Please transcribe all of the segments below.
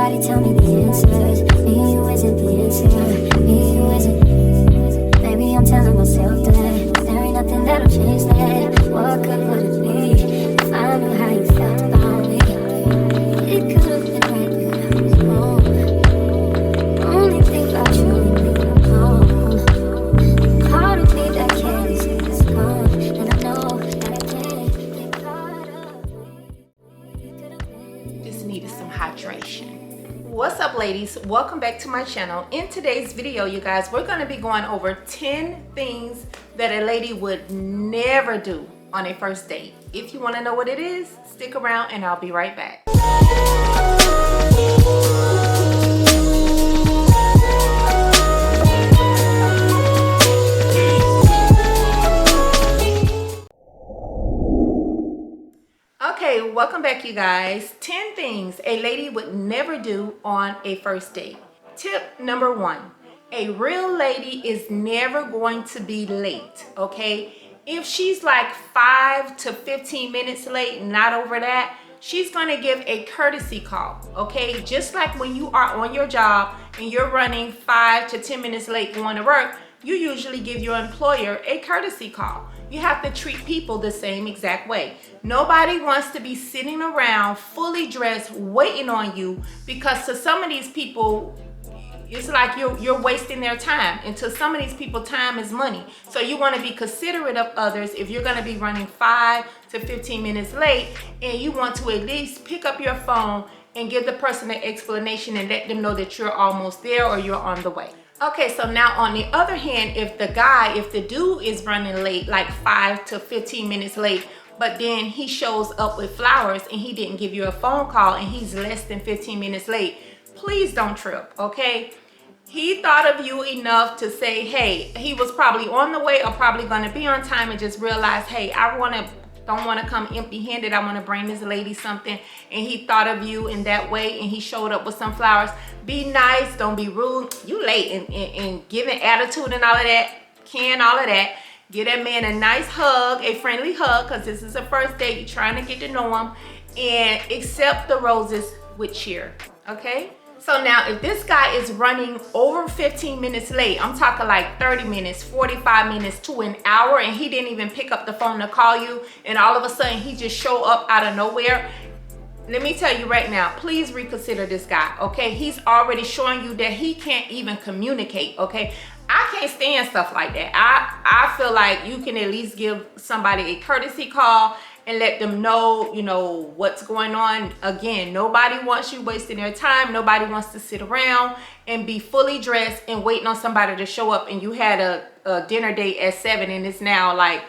Nobody tell me the answers. Me and you isn't the answer. Me and you isn't. Maybe I'm telling myself that there ain't nothing that'll change that. What good would it be if I knew how you felt about me? It could have been right when I was wrong. Only think about you when you're gone. Part of me that can't see it's gone, and I know that I can't get caught up with. Just needed some hydration. What's up, ladies? Welcome back to my channel. In today's video, you guys, we're going to be going over 10 things that a lady would never do on a first date. If you want to know what it is, stick around and I'll be right back. Okay, welcome back, you guys. 10 things a lady would never do on a first date. Tip number 1, a real lady is never going to be late, okay? If she's like 5 to 15 minutes late, not over that, she's gonna give a courtesy call, okay? Just like when you are on your job and you're running 5 to 10 minutes late going to work, you usually give your employer a courtesy call. You have to treat people the same exact way. Nobody wants to be sitting around fully dressed waiting on you, because to some of these people, it's like you're wasting their time. And to some of these people, time is money. So you want to be considerate of others if you're going to be running 5 to 15 minutes late, and you want to at least pick up your phone and give the person an explanation and let them know that you're almost there or you're on the way. Okay, so now on the other hand, if the dude is running late, like 5 to 15 minutes late, but then he shows up with flowers and he didn't give you a phone call and he's less than 15 minutes late, please don't trip, okay? He thought of you enough to say, hey, he was probably on the way or probably gonna be on time, and just realized, hey, don't want to come empty-handed. I want to bring this lady something, and he thought of you in that way, and he showed up with some flowers. Be nice, don't be rude. You late, and giving attitude and all of that, all of that. Give that man a nice hug, a friendly hug, because this is a first date. You're trying to get to know him, and accept the roses with cheer, okay? So now if this guy is running over 15 minutes late, I'm talking like 30 minutes, 45 minutes to an hour, and he didn't even pick up the phone to call you, and all of a sudden he just show up out of nowhere, let me tell you right now, please reconsider this guy, okay? He's already showing you that he can't even communicate, okay? I can't stand stuff like that. I feel like you can at least give somebody a courtesy call and let them know, you know, what's going on. Again, nobody wants you wasting their time. Nobody wants to sit around and be fully dressed and waiting on somebody to show up, and you had a dinner date at 7 and it's now like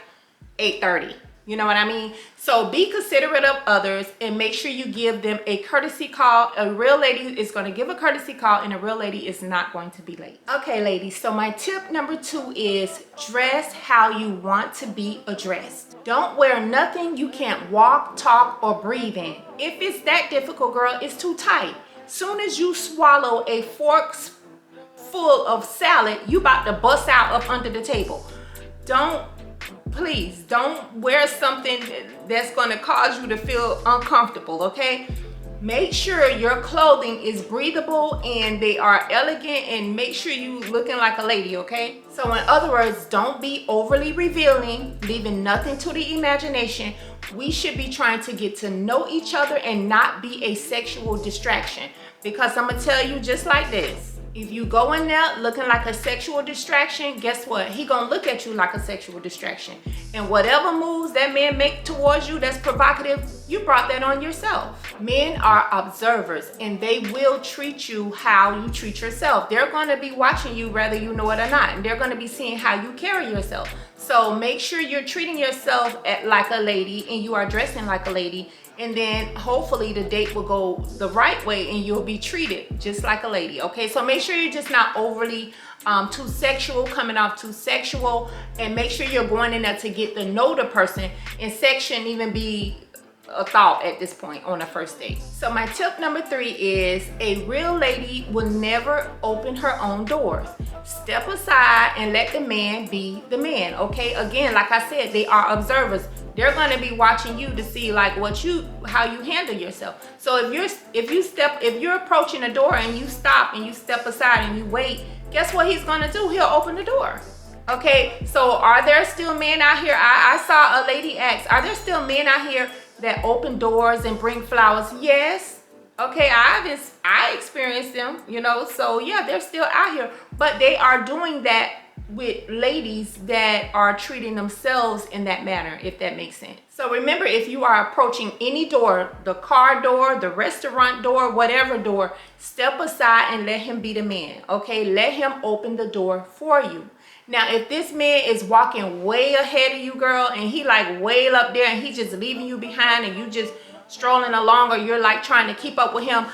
8:30. You know what I mean? So be considerate of others and make sure you give them a courtesy call. A real lady is going to give a courtesy call, and a real lady is not going to be late. Okay, ladies, so my tip number 2 is dress how you want to be addressed. Don't wear nothing you can't walk, talk, or breathe in. If it's that difficult, girl, it's too tight. Soon as you swallow a fork full of salad, you about to bust out up under the table. Please don't wear something that's going to cause you to feel uncomfortable, okay? Make sure your clothing is breathable and they are elegant, and make sure you looking like a lady, okay? So in other words, don't be overly revealing, leaving nothing to the imagination. We should be trying to get to know each other and not be a sexual distraction, because I'm gonna tell you just like this. If you go in there looking like a sexual distraction, guess what? He gonna look at you like a sexual distraction. And whatever moves that man make towards you that's provocative, you brought that on yourself. Men are observers, and they will treat you how you treat yourself. They're gonna be watching you whether you know it or not, and they're gonna be seeing how you carry yourself. So make sure you're treating yourself like a lady and you are dressing like a lady, and then hopefully the date will go the right way and you'll be treated just like a lady, okay? So make sure you're just not overly too sexual, coming off too sexual, and make sure you're going in there to get to know the person, and sex shouldn't even be a thought at this point on a first date. So my tip number 3 is a real lady will never open her own doors. Step aside and let the man be the man, okay? Again, like I said, they are observers. they're going to be watching you to see like how you handle yourself. So if you're approaching a door and you stop and you step aside and you wait, guess what he's going to do? He'll open the door. Okay, so are there still men out here? I saw a lady ask, are there still men out here that open doors and bring flowers? Yes. Okay, I experienced them, you know, so yeah, they're still out here, but they are doing that with ladies that are treating themselves in that manner, if that makes sense. So remember, if you are approaching any door, the car door, the restaurant door, whatever door, step aside and let him be the man. Okay, let him open the door for you. Now, if this man is walking way ahead of you, girl, and he like way up there and he just leaving you behind and you just strolling along, or you're like trying to keep up with him,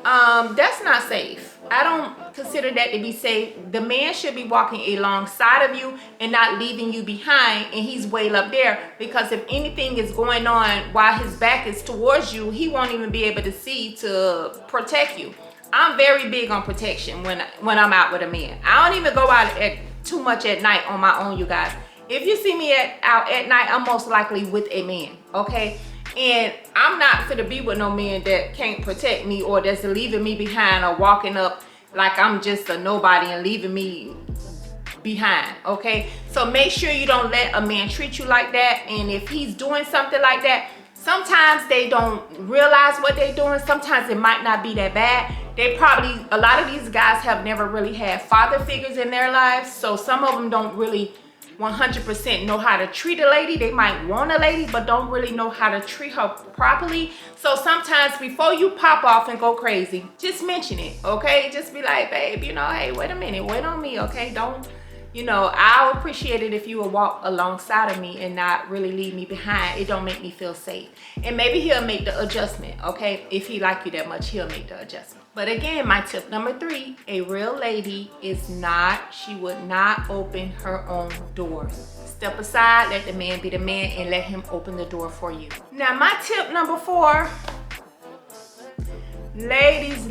that's not safe. I don't consider that to be safe. The man should be walking alongside of you and not leaving you behind and he's way up there, because if anything is going on while his back is towards you, he won't even be able to see to protect you. I'm very big on protection when I'm out with a man. I don't even go out too much at night on my own, you guys. If you see me out at night, I'm most likely with a man, okay? And I'm not gonna be with no man that can't protect me or that's leaving me behind or walking up like I'm just a nobody and leaving me behind, okay? So make sure you don't let a man treat you like that. And if he's doing something like that, sometimes they don't realize what they're doing. Sometimes it might not be that bad. A lot of these guys have never really had father figures in their lives, so some of them don't really 100% know how to treat a lady. They might want a lady, but don't really know how to treat her properly. So sometimes before you pop off and go crazy, just mention it, okay? Just be like, babe, you know, hey, wait a minute, wait on me, okay? Don't, you know, I'll appreciate it if you would walk alongside of me and not really leave me behind. It don't make me feel safe. And maybe he'll make the adjustment, okay? If he like you that much, he'll make the adjustment. But again, my tip number 3, a real lady she would not open her own doors. Step aside, let the man be the man, and let him open the door for you. Now, my tip number 4, ladies,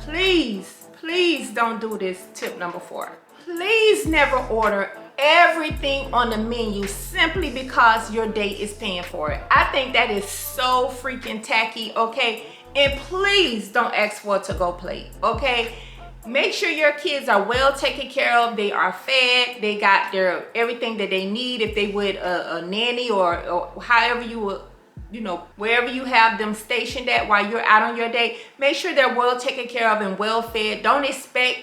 please don't do this tip number 4. Please never order everything on the menu simply because your date is paying for it. I think that is so freaking tacky, okay? And please don't ask for a to-go plate, okay? Make sure your kids are well taken care of. They are fed. They got their everything that they need. If they would a nanny or however you would, you know, wherever you have them stationed at while you're out on your date, make sure they're well taken care of and well fed. Don't expect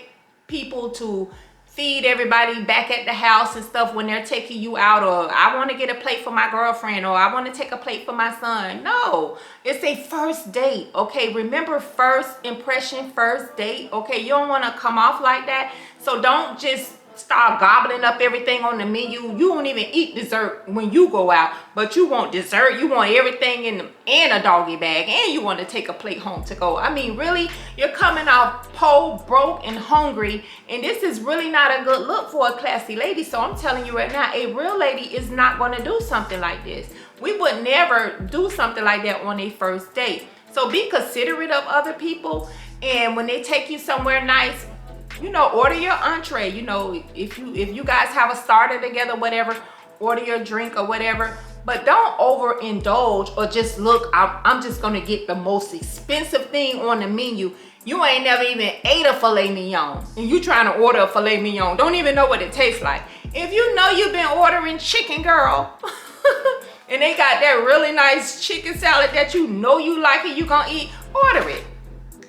people to feed everybody back at the house and stuff when they're taking you out, or I want to get a plate for my girlfriend, or I want to take a plate for my son. No, it's a first date, okay? Remember, first impression, first date, okay? You don't want to come off like that. So don't just start gobbling up everything on the menu. You won't even eat dessert when you go out, but you want dessert. You want everything in a doggy bag, and you want to take a plate home to go. I mean, really, you're coming off poor, broke, and hungry, and this is really not a good look for a classy lady. So I'm telling you right now, a real lady is not going to do something like this. We would never do something like that on a first date. So be considerate of other people, and when they take you somewhere nice, you know, order your entree. You know, if you guys have a starter together, whatever, order your drink or whatever. But don't overindulge or just look, I'm just gonna get the most expensive thing on the menu. You ain't never even ate a filet mignon and you trying to order a filet mignon. Don't even know what it tastes like. If you know you've been ordering chicken, girl, and they got that really nice chicken salad that you know you like and you gonna eat, order it.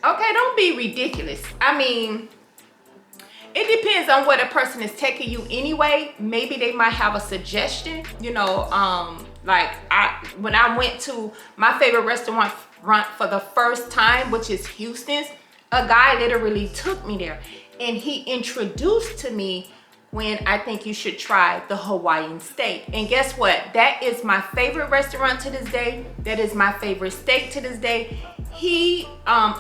Okay, don't be ridiculous. I mean, it depends on what a person is taking you anyway. Maybe they might have a suggestion, you know, like when I went to my favorite restaurant for the first time, which is Houston's, a guy literally took me there and he introduced to me when I think you should try the Hawaiian steak. And guess what? That is my favorite restaurant to this day. That is my favorite steak to this day. He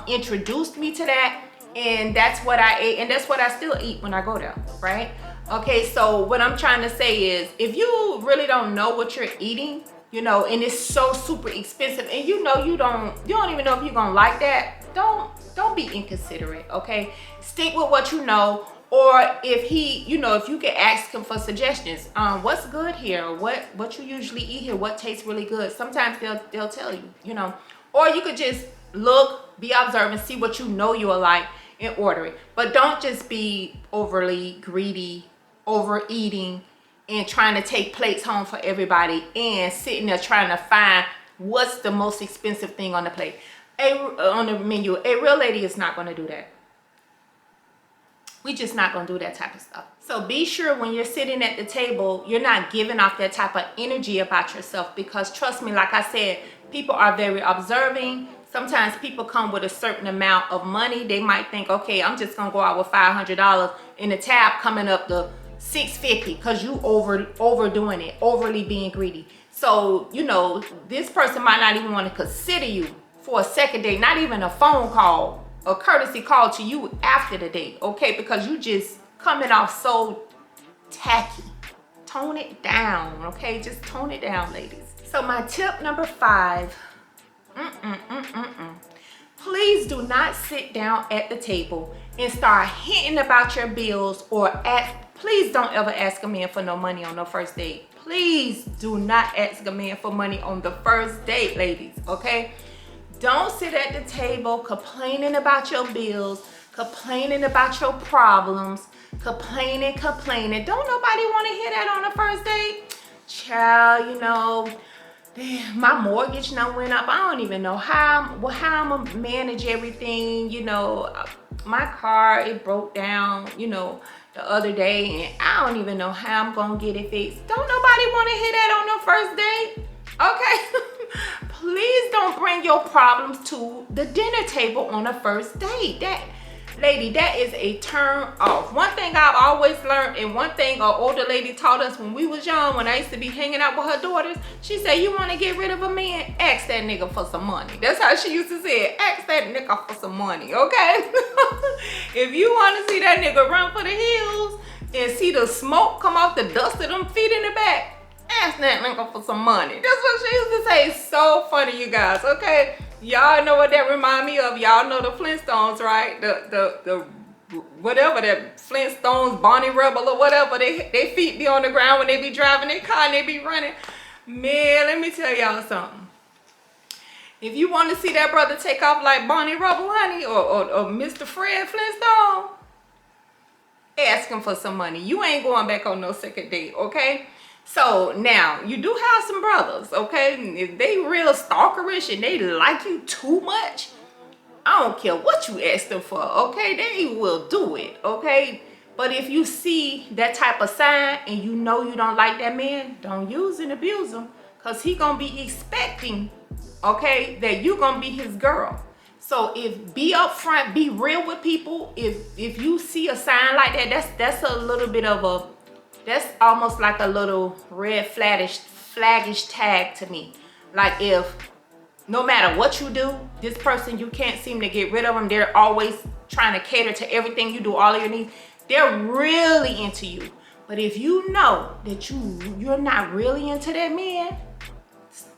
introduced me to that. And that's what I ate, and that's what I still eat when I go there, right? Okay, so what I'm trying to say is, if you really don't know what you're eating, you know, and it's so super expensive, and you know you don't even know if you're gonna like that, don't be inconsiderate, okay? Stick with what you know. Or if he, if you can ask him for suggestions, what's good here? What you usually eat here? What tastes really good? Sometimes they'll tell you, Or you could just look, be observant, see what you know you'll like, and order it. But don't just be overly greedy, overeating, and trying to take plates home for everybody and sitting there trying to find what's the most expensive thing on the plate. On the menu. A real lady is not going to do that. We just not going to do that type of stuff. So be sure when you're sitting at the table, you're not giving off that type of energy about yourself, because trust me, like I said, people are very observing. Sometimes people come with a certain amount of money. They might think, okay, I'm just going to go out with $500 in the tab coming up to $650 because you overdoing it, overly being greedy. So, this person might not even want to consider you for a second date, not even a phone call, a courtesy call to you after the date, okay? Because you just coming off so tacky. Tone it down, okay? Just tone it down, ladies. So my tip number 5, please do not sit down at the table and start hinting about your bills, or please don't ever ask a man for no money on the first date. Please do not ask a man for money on the first date, ladies, okay? Don't sit at the table complaining about your bills, complaining about your problems, complaining. Don't nobody want to hear that on the first date. Child, damn, my mortgage now went up. I don't even know how I'm gonna manage everything. My car, it broke down, the other day, and I don't even know how I'm gonna get it fixed. Don't nobody want to hear that on the first date, okay? Please don't bring your problems to the dinner table on a first date. That is a turn off. One thing I've always learned, and one thing an older lady taught us when we was young, when I used to be hanging out with her daughters, she said, you want to get rid of a man? Ask that nigga for some money. That's how she used to say it. Ask that nigga for some money, okay? If you want to see that nigga run for the hills and see the smoke come off the dust of them feet in the back, ask that nigga for some money. That's what she used to say. It's so funny, you guys, okay? Y'all know what that remind me of. Y'all know the Flintstones, right? The whatever, that Flintstones, Bonnie Rebel or whatever, they feet be on the ground when they be driving their car and they be running. Man, let me tell y'all something. If you want to see that brother take off like Bonnie Rebel, honey, or Mr. Fred Flintstone, ask him for some money. You ain't going back on no second date, okay? So now you do have some brothers, okay? If they real stalkerish and they like you too much, I don't care what you ask them for, okay? They will do it, okay? But if you see that type of sign and you know you don't like that man, don't use and abuse him, because he gonna be expecting, okay, that you gonna be his girl. So be upfront, be real with people. If you see a sign like that, that's a little bit of that's almost like a little red flaggish tag to me. Like, if no matter what you do, this person, you can't seem to get rid of them. They're always trying to cater to everything you do, all of your needs. They're really into you. But if you know that you're not really into that man,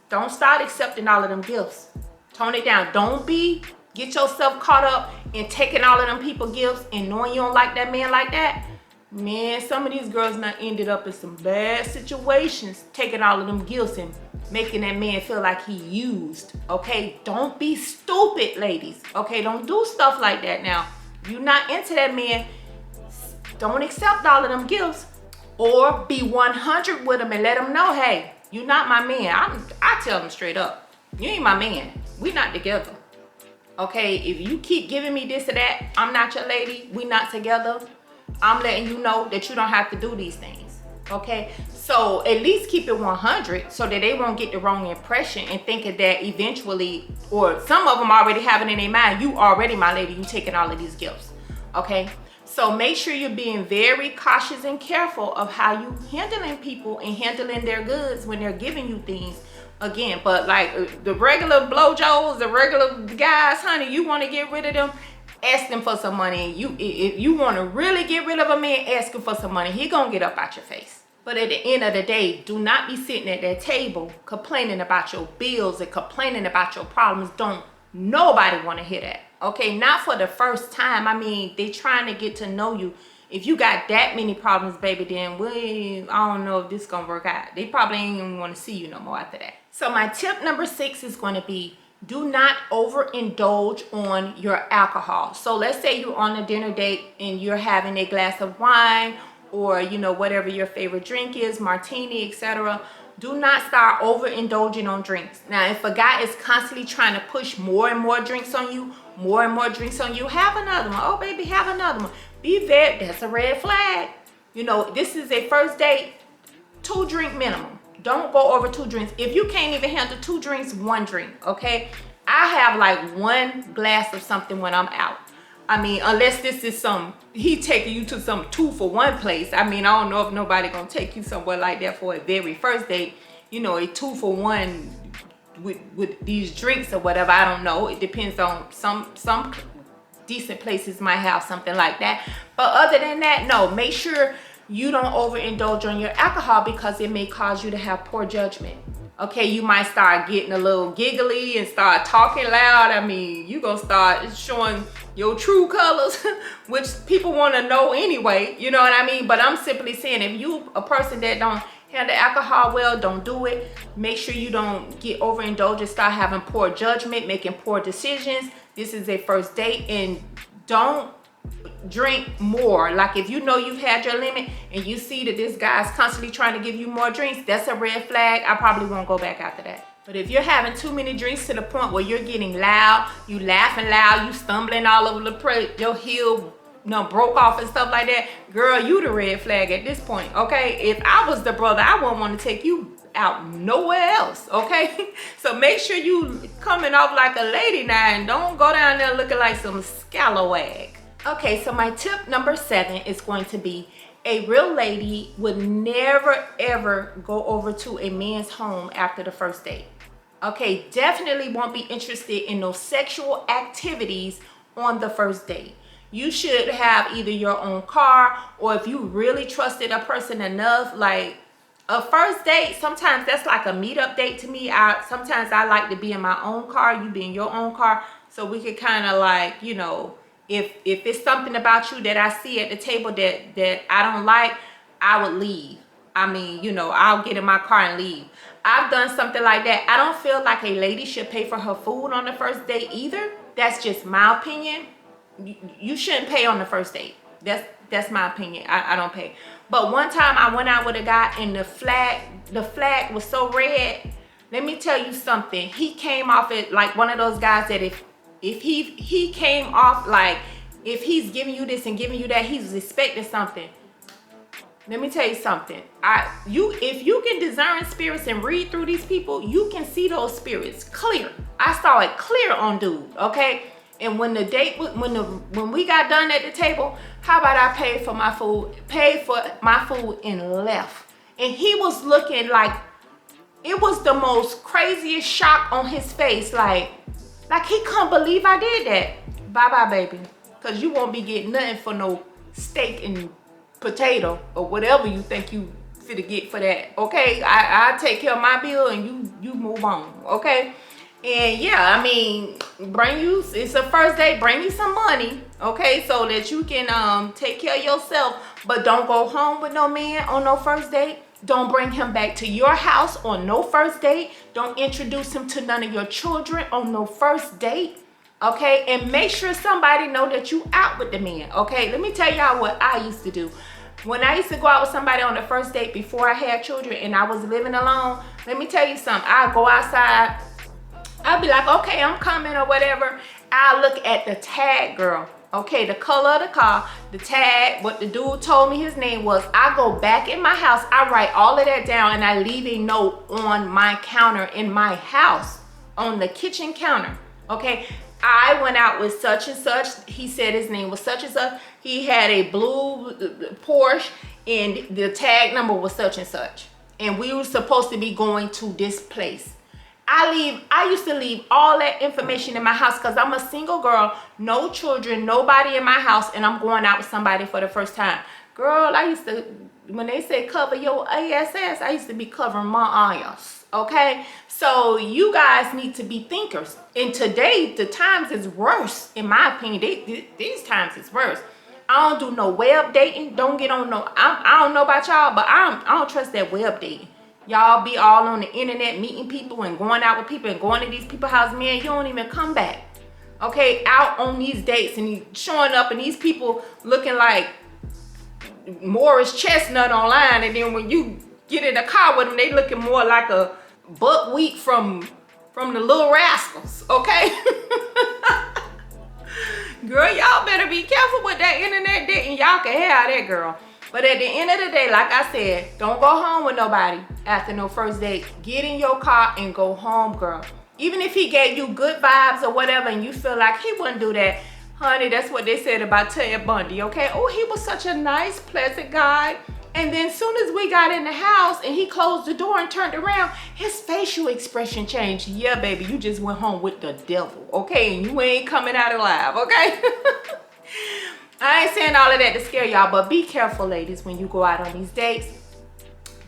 don't start accepting all of them gifts. Tone it down. Don't get yourself caught up in taking all of them people gifts and knowing you don't like that man like that. Man, some of these girls now ended up in some bad situations, taking all of them gifts and making that man feel like he used, okay? Don't be stupid, ladies, okay? Don't do stuff like that now. If you're not into that man, don't accept all of them gifts, or be 100 with him and let him know, hey, you're not my man. I tell him straight up, you ain't my man. We not together, okay? If you keep giving me this or that, I'm not your lady. We not together. I'm letting you know that you don't have to do these things, okay? So at least keep it 100 so that they won't get the wrong impression and thinking that eventually, or some of them already have it in their mind, you already my lady, you taking all of these gifts, okay? So make sure you're being very cautious and careful of how you handling people and handling their goods when they're giving you things. Again, but like the regular blowjobs, the regular guys, honey, you want to get rid of them, ask them for some money. If you want to really get rid of a man, ask him for some money. He gonna get up out your face. But at the end of the day, do not be sitting at that table complaining about your bills and complaining about your problems. Don't nobody want to hear that, okay? Not for the first time. I mean, they trying to get to know you. If you got that many problems, baby, then I don't know if this gonna work out. They probably ain't even want to see you no more after that. So my tip number 6 is going to be, do not overindulge on your alcohol. So let's say you're on a dinner date and you're having a glass of wine, or whatever your favorite drink is, martini, etc. Do not start overindulging on drinks. Now, if a guy is constantly trying to push more and more drinks on you, have another one. Oh, baby, have another one. That's a red flag. This is a first date, 2 drink minimum. Don't go over 2 drinks. If you can't even handle 2 drinks, 1 drink, okay? I have like 1 glass of something when I'm out. I mean, unless this is he taking you to some 2-for-1 place. I mean, I don't know if nobody gonna take you somewhere like that for a very first date. A 2-for-1 with these drinks or whatever. I don't know. It depends on some decent places might have something like that. But other than that, no. Make sure you don't overindulge on your alcohol, because it may cause you to have poor judgment. Okay, you might start getting a little giggly and start talking loud. I mean, you gonna start showing your true colors, which people want to know anyway. You know what I mean? But I'm simply saying, if you a person that don't handle alcohol well, don't do it. Make sure you don't get overindulged and start having poor judgment, making poor decisions. This is a first date, and don't drink more. Like, if you know you've had your limit and you see that this guy's constantly trying to give you more drinks, that's a red flag. I probably won't go back after that. But if you're having too many drinks to the point where you're getting loud, you laughing loud, you stumbling all over the place, your heel broke off and stuff like that, girl, you the red flag at this point, okay? If I was the brother, I wouldn't want to take you out nowhere else, okay? So make sure you coming off like a lady now, and don't go down there looking like some scalawag. Okay, so my tip number 7 is going to be, a real lady would never ever go over to a man's home after the first date. Okay, definitely won't be interested in those sexual activities on the first date. You should have either your own car, or if you really trusted a person enough, like a first date, sometimes that's like a meetup date to me. Sometimes I like to be in my own car, you be in your own car, so we could kind of like, if it's something about you that I see at the table that I don't like, I would leave. I mean, I'll get in my car and leave. I've done something like that. I don't feel like a lady should pay for her food on the first date either. That's just my opinion. You shouldn't pay on the first date. That's my opinion. I don't pay. But one time I went out with a guy, and the flag was so red. Let me tell you something. He came off it like one of those guys that if he came off like, if he's giving you this and giving you that, he's expecting something. Let me tell you something. If you can discern spirits and read through these people, you can see those spirits clear. I saw it clear on dude, okay? And when when we got done at the table, how about I paid for my food and left? And he was looking like, it was the most craziest shock on his face, like he couldn't believe I did that. Bye-bye, baby. Because you won't be getting nothing for no steak and potato or whatever you think you finna get for that, okay? I take care of my bill and you move on, okay? And yeah, I mean, it's a first date, bring you some money, okay? So that you can take care of yourself, but don't go home with no man on no first date. Don't bring him back to your house on no first date. Don't introduce him to none of your children on no first date, okay? And make sure somebody know that you out with the man, okay? Let me tell y'all what I used to do. When I used to go out with somebody on the first date before I had children and I was living alone, let me tell you something. I'd go outside. I'd be like, okay, I'm coming or whatever. I'll look at the tag, girl. Okay, the color of the car, the tag, what the dude told me his name was. I go back in my house, I write all of that down, and I leave a note on my counter in my house, on the kitchen counter, okay? I went out with such and such. He said his name was such and such. He had a blue Porsche, and the tag number was such and such. And we were supposed to be going to this place. I used to leave all that information in my house because I'm a single girl, no children, nobody in my house, and I'm going out with somebody for the first time. Girl, I used to, when they say cover your ass, I used to be covering my ass, okay? So you guys need to be thinkers. And today, the times is worse, in my opinion. These times is worse. I don't do no web dating. Don't get on no. I don't know about y'all, but I don't trust that web dating. Y'all be all on the internet meeting people and going out with people and going to these people's house. Man, you don't even come back. Okay, out on these dates and showing up and these people looking like Morris Chestnut online, and then when you get in the car with them, they looking more like a buckwheat from the Little Rascals. Okay. Girl, y'all better be careful with that internet dating. Y'all can have that, girl. But at the end of the day, like I said, don't go home with nobody after no first date. Get in your car and go home, girl. Even if he gave you good vibes or whatever and you feel like he wouldn't do that, honey, that's what they said about Ted Bundy, okay? Oh, he was such a nice, pleasant guy. And then soon as we got in the house and he closed the door and turned around, his facial expression changed. Yeah, baby, you just went home with the devil, okay? And you ain't coming out alive, okay? I ain't saying all of that to scare y'all, but be careful, ladies, when you go out on these dates.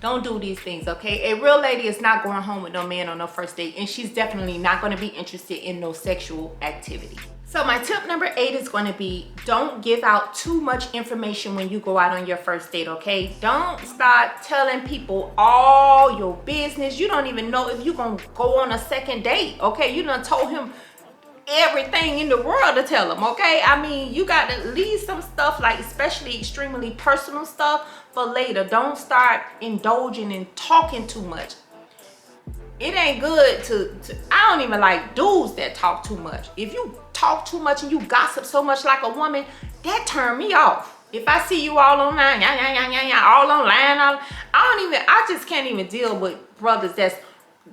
Don't do these things, okay? A real lady is not going home with no man on no first date, and she's definitely not going to be interested in no sexual activity. So my tip number 8 is going to be, don't give out too much information when you go out on your first date, okay? Don't start telling people all your business. You don't even know if you're going to go on a second date, okay? You done told him everything in the world to tell him, okay? I mean, you got to leave some stuff, like especially extremely personal stuff, for later. Don't start indulging and talking too much. It ain't good to I don't even like dudes that talk too much. If you talk too much and you gossip so much like a woman, that turn me off. If I see you all online, all online, I just can't even deal with brothers that's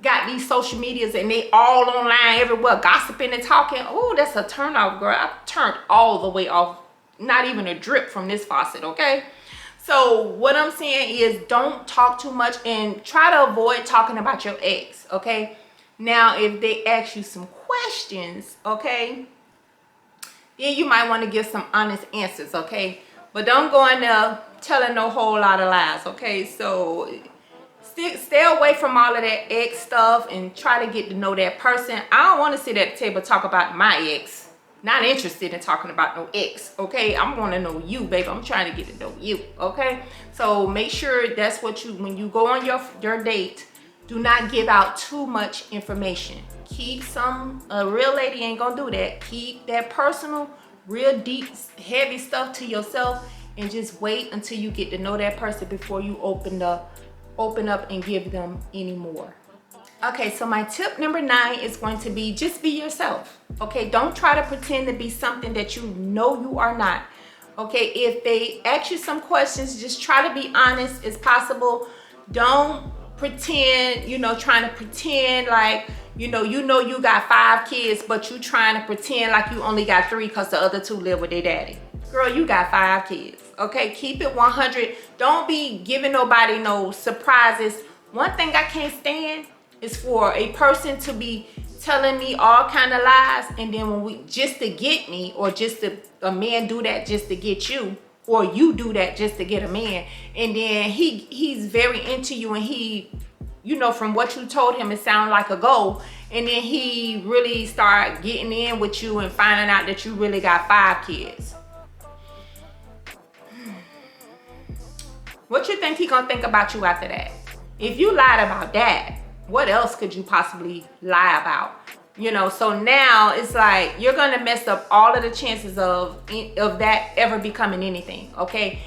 got these social medias and they all online everywhere gossiping and talking. Oh, that's a turn off, girl. I've turned all the way off. Not even a drip from this faucet, okay? So what I'm saying is, don't talk too much and try to avoid talking about your ex, okay? Now, if they ask you some questions, okay, then you might want to give some honest answers, okay? But don't go in there telling no whole lot of lies, okay? So stay away from all of that ex stuff and try to get to know that person. I don't want to sit at the table and talk about my ex. Not interested in talking about no ex, okay? I'm gonna know you, baby. I'm trying to get to know you, okay? So make sure that's what when you go on your date, do not give out too much information. Keep a real lady ain't gonna do that. Keep that personal, real deep, heavy stuff to yourself and just wait until you get to know that person before you open up and give them any more. Okay, so my tip number 9 is going to be, just be yourself. Okay, don't try to pretend to be something that you know you are not. Okay, if they ask you some questions, just try to be honest as possible. Don't pretend, trying to pretend like, you got 5 kids, but you trying to pretend like you only got 3 because the other 2 live with their daddy. Girl, you got 5 kids. Okay, keep it 100. Don't be giving nobody no surprises. One thing I can't stand is for a person to be telling me all kind of lies, and then just to get me, or a man do that just to get you, or you do that just to get a man, and then he's very into you, and he, from what you told him, it sounded like a goal, and then he really start getting in with you and finding out that you really got 5 kids. What you think he gonna think about you after that? If you lied about that, what else could you possibly lie about? So now it's like you're gonna mess up all of the chances of that ever becoming anything, okay?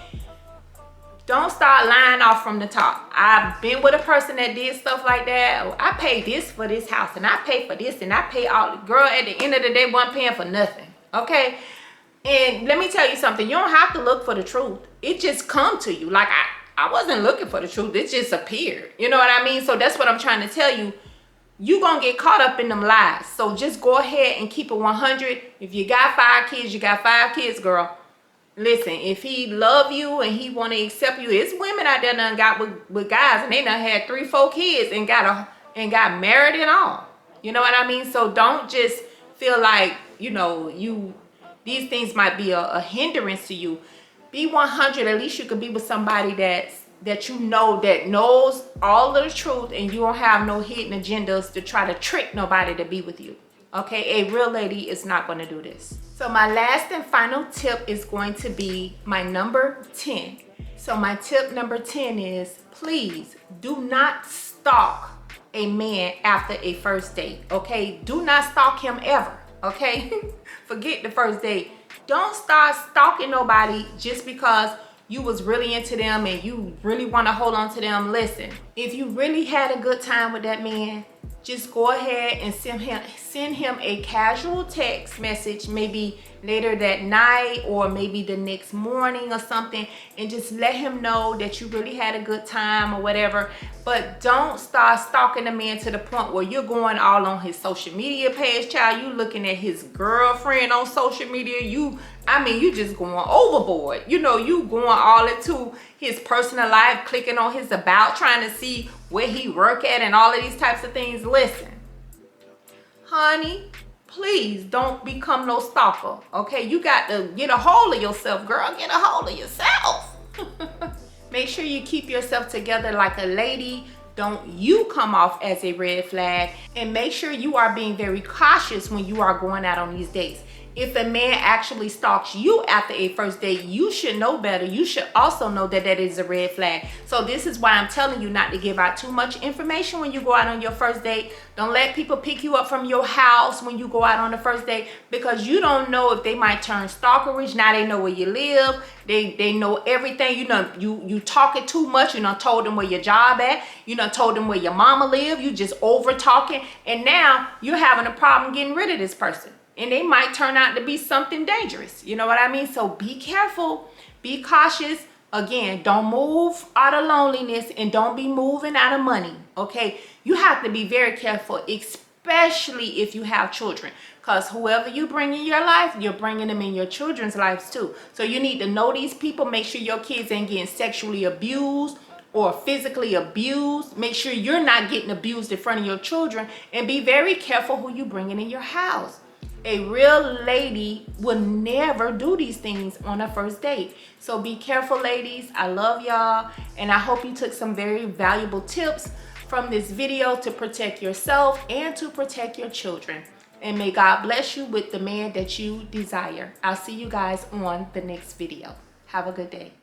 Don't start lying off from the top. I've been with a person that did stuff like that. Oh, I paid this for this house, and I paid for this, and I pay all. Girl, at the end of the day, wasn't paying for nothing, okay? And let me tell you something. You don't have to look for the truth. It just come to you. Like I wasn't looking for the truth. It just appeared. You know what I mean? So that's what I'm trying to tell you. You gonna get caught up in them lies. So just go ahead and keep it 100. If you got 5 kids, you got 5 kids, girl. Listen, if he love you and he want to accept you, it's women out there done got with guys and they done had 3-4 kids and got married and all. You know what I mean? So don't just feel like, these things might be a hindrance to you. Be 100. At least you could be with somebody that knows all of the truth, and you don't have no hidden agendas to try to trick nobody to be with you. Okay, a real lady is not going to do this. So my last and final tip is going to be my number 10. So my tip number 10 is, please do not stalk a man after a first date. Okay, do not stalk him ever. Okay, forget the first date. Don't start stalking nobody just because you was really into them and you really want to hold on to them. Listen, if you really had a good time with that man, just go ahead and send him a casual text message, maybe later that night or maybe the next morning or something, and just let him know that you really had a good time or whatever. But don't start stalking the man to the point where you're going all on his social media page, child. You looking at his girlfriend on social media. You just going overboard. You know, you going all into his personal life, clicking on his about, trying to see where he work at and all of these types of things. Listen, honey, please don't become no stalker. Okay, you got to get a hold of yourself, girl. Get a hold of yourself. Make sure you keep yourself together like a lady. Don't you come off as a red flag, and make sure you are being very cautious when you are going out on these dates. If a man actually stalks you after a first date, you should know better. You should also know that that is a red flag. So this is why I'm telling you not to give out too much information when you go out on your first date. Don't let people pick you up from your house when you go out on the first date, because you don't know if they might turn stalkerish. Now they know where you live. They know everything. You know, you talking too much. You done told them where your job at. You done told them where your mama live. You just over talking. And now you're having a problem getting rid of this person. And they might turn out to be something dangerous. You know what I mean? So be careful. Be cautious. Again, don't move out of loneliness and don't be moving out of money. Okay? You have to be very careful, especially if you have children. Because whoever you bring in your life, you're bringing them in your children's lives too. So you need to know these people. Make sure your kids ain't getting sexually abused or physically abused. Make sure you're not getting abused in front of your children. And be very careful who you bringing in your house. A real lady will never do these things on a first date. So be careful, ladies. I love y'all. And I hope you took some very valuable tips from this video to protect yourself and to protect your children. And may God bless you with the man that you desire. I'll see you guys on the next video. Have a good day.